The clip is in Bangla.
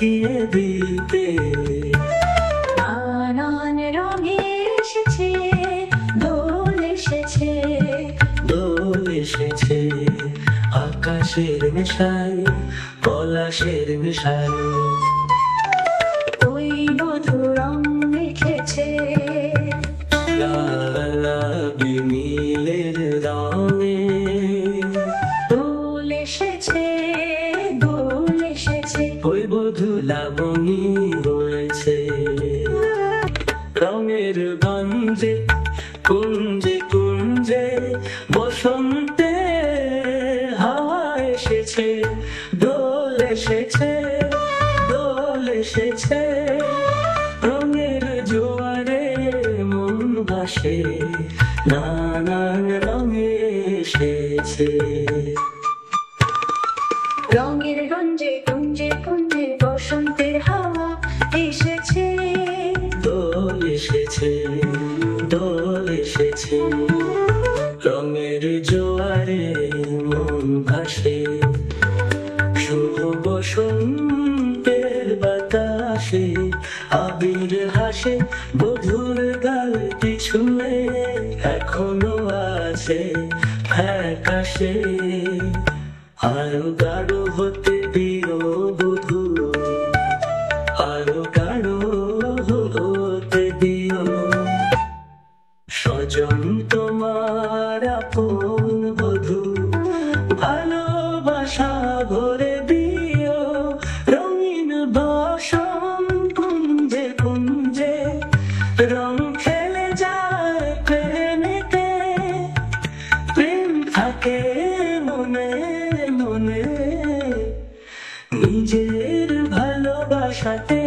মাখিয়ে দিতে। নানান রঙে এসেছে দোল এসেছে, দোল এসেছে আকাশের মেশায় পলাশের মেশায়। ওই বধূ রং মেখেছে লালাবি নীলের রঙে। দোল এসেছে, দোল এসেছে, ওই বধূ লাবণী হয়েছে। রঙের গঞ্জে কুঞ্জে কুঞ্জে বসন্তে হাওয়া এসেছে। দোল এসেছে, দোল এসেছে, রঙের জোয়ারে মন ভাসে, নানান রঙে এসেছে। রঙের গঞ্জে কুঞ্জে কুঞ্জে বসন্তের হাওয়া এসেছে। দোল এসেছে, দোল এসেছে, রঙের জোয়ারে মন ভাসে। শুভ বসন্তের বাতাসে আবির হাসে বধুর গালটি ছুঁয়ে। এখনো আছে ফ্যাকাশে, আরো গাঢ় হতে দিও বধূ, আরো গাঢ় হতে দিও। স্বজন তোমার আপন বধূ, ভালোবাসা ভরে দিও। রঙিন বসন্ত কুঞ্জে কুঞ্জে রং খেলে যায় প্রেমেতে। প্রেম থাকে মনে মনে, নিজের ভালোবাসাতে।